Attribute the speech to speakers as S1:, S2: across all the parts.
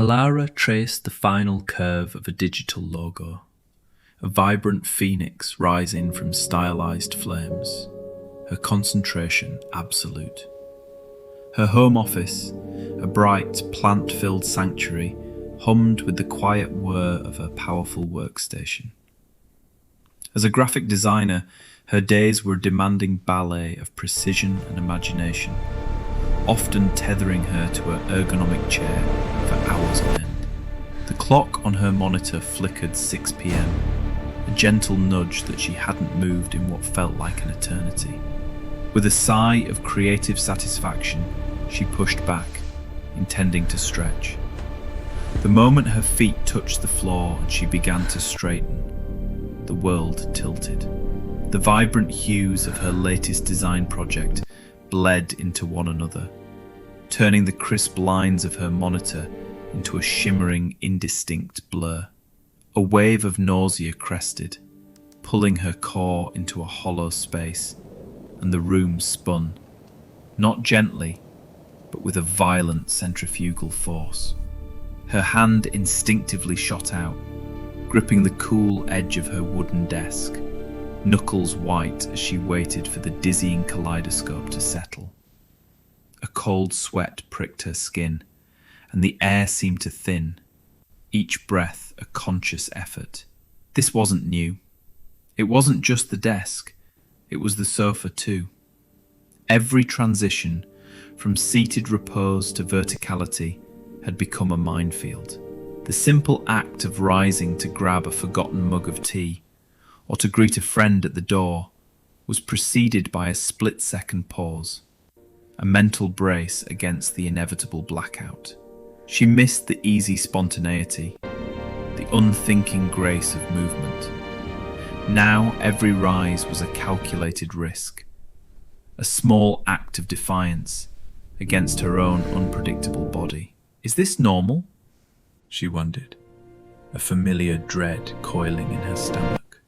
S1: Alara traced the final curve of a digital logo, a vibrant phoenix rising from stylized flames, her concentration absolute. Her home office, a bright, plant-filled sanctuary, hummed with the quiet whir of her powerful workstation. As a graphic designer, her days were a demanding ballet of precision and imagination, often tethering her to her ergonomic chair for hours on end. The clock on her monitor flickered 6 p.m, a gentle nudge that she hadn't moved in what felt like an eternity. With a sigh of creative satisfaction, she pushed back, intending to stretch. The moment her feet touched the floor and she began to straighten, the world tilted. The vibrant hues of her latest design project bled into one another, turning the crisp lines of her monitor into a shimmering, indistinct blur. A wave of nausea crested, pulling her core into a hollow space, and the room spun, not gently, but with a violent centrifugal force. Her hand instinctively shot out, gripping the cool edge of her wooden desk, knuckles white as she waited for the dizzying kaleidoscope to settle. A cold sweat pricked her skin, and the air seemed to thin, each breath a conscious effort. This wasn't new. It wasn't just the desk, it was the sofa too. Every transition, from seated repose to verticality, had become a minefield. The simple act of rising to grab a forgotten mug of tea, or to greet a friend at the door, was preceded by a split-second pause, a mental brace against the inevitable blackout. She missed the easy spontaneity, the unthinking grace of movement. Now every rise was a calculated risk, a small act of defiance against her own unpredictable body. Is this normal? She wondered, a familiar dread coiling in her stomach.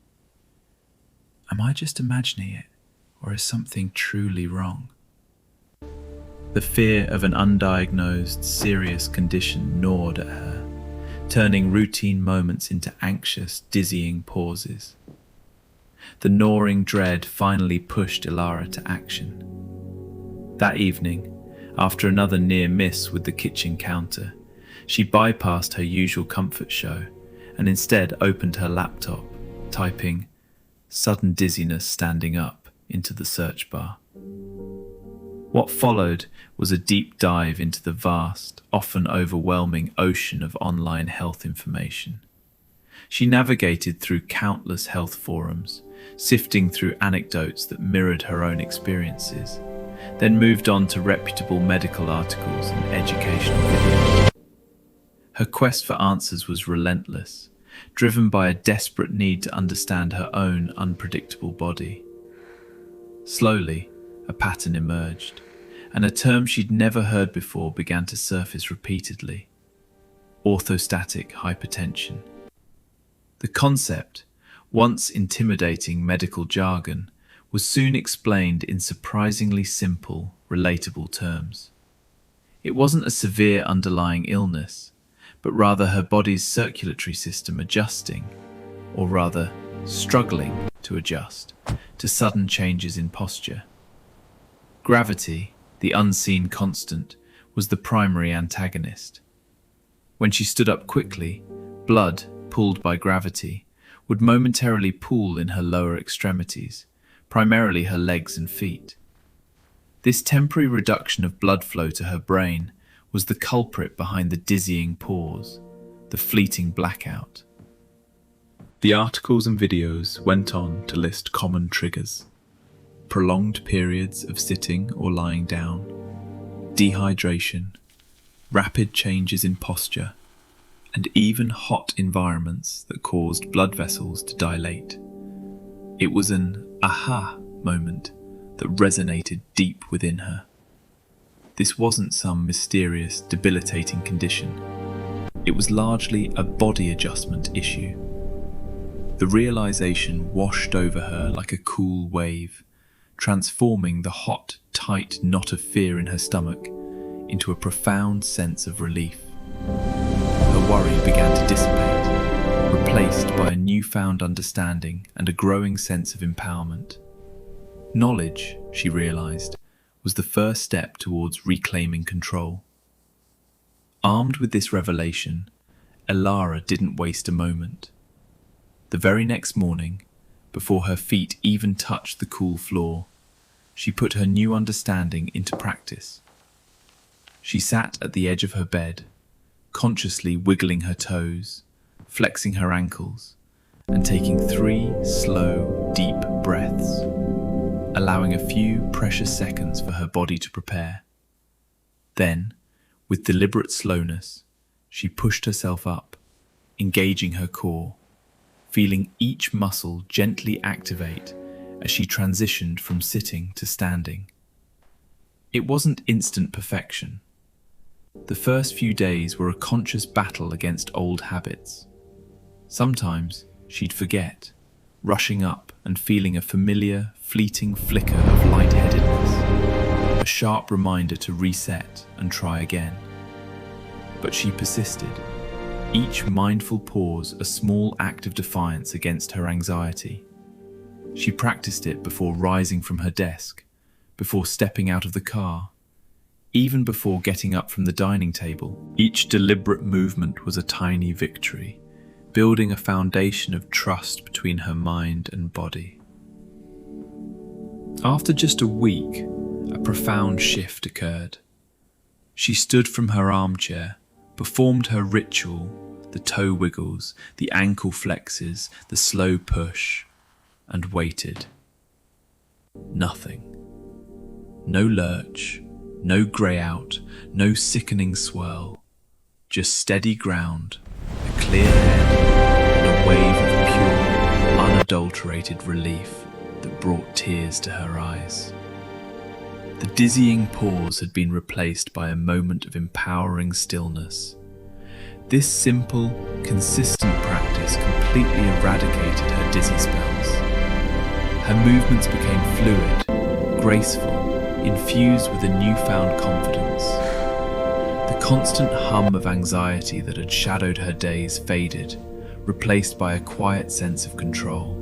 S1: Am I just imagining it, or is something truly wrong? The fear of an undiagnosed, serious condition gnawed at her, turning routine moments into anxious, dizzying pauses. The gnawing dread finally pushed Alara to action. That evening, after another near miss with the kitchen counter, she bypassed her usual comfort show and instead opened her laptop, typing "sudden dizziness standing up" into the search bar. What followed was a deep dive into the vast, often overwhelming ocean of online health information. She navigated through countless health forums, sifting through anecdotes that mirrored her own experiences, then moved on to reputable medical articles and educational videos. Her quest for answers was relentless, driven by a desperate need to understand her own unpredictable body. Slowly, a pattern emerged, and a term she'd never heard before began to surface repeatedly: orthostatic hypertension. The concept, once intimidating medical jargon, was soon explained in surprisingly simple, relatable terms. It wasn't a severe underlying illness, but rather her body's circulatory system adjusting, or rather, struggling to adjust, to sudden changes in posture. Gravity, the unseen constant, was the primary antagonist. When she stood up quickly, blood, pulled by gravity, would momentarily pool in her lower extremities, primarily her legs and feet. This temporary reduction of blood flow to her brain was the culprit behind the dizzying pause, the fleeting blackout. The articles and videos went on to list common triggers: prolonged periods of sitting or lying down, dehydration, rapid changes in posture, and even hot environments that caused blood vessels to dilate. It was an aha moment that resonated deep within her. This wasn't some mysterious, debilitating condition. It was largely a body adjustment issue. The realization washed over her like a cool wave, transforming the hot, tight knot of fear in her stomach into a profound sense of relief. replaced by a newfound understanding and a growing sense of empowerment. Knowledge, she realized, was the first step towards reclaiming control. Armed with this revelation, Elara didn't waste a moment. The very next morning, before her feet even touched the cool floor, she put her new understanding into practice. She sat at the edge of her bed, consciously wiggling her toes, flexing her ankles, and taking 3 slow, deep breaths, allowing a few precious seconds for her body to prepare. Then, with deliberate slowness, she pushed herself up, engaging her core, feeling each muscle gently activate as she transitioned from sitting to standing. It wasn't instant perfection. The first few days were a conscious battle against old habits. Sometimes she'd forget, rushing up and feeling a familiar, fleeting flicker of lightheadedness, a sharp reminder to reset and try again. But she persisted, each mindful pause a small act of defiance against her anxiety. She practiced it before rising from her desk, before stepping out of the car, even before getting up from the dining table. Each deliberate movement was a tiny victory, building a foundation of trust between her mind and body. After just a week, a profound shift occurred. She stood from her armchair, performed her ritual, the toe wiggles, the ankle flexes, the slow push, and waited. Nothing. No lurch, no grey out, no sickening swirl. Just steady ground, a clear head, and a wave of pure, unadulterated relief that brought tears to her eyes. The dizzying pause had been replaced by a moment of empowering stillness. This simple, consistent practice completely eradicated her dizzy spells. Her movements became fluid, graceful, infused with a newfound confidence. The constant hum of anxiety that had shadowed her days faded, replaced by a quiet sense of control.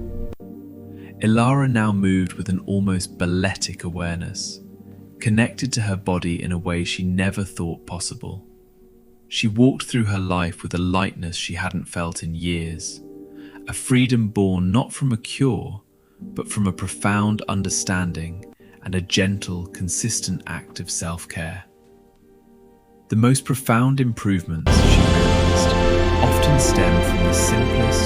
S1: Elara now moved with an almost balletic awareness, connected to her body in a way she never thought possible. She walked through her life with a lightness she hadn't felt in years, a freedom born not from a cure, but from a profound understanding and a gentle, consistent act of self-care. The most profound improvements, she realized, often stem from the simplest,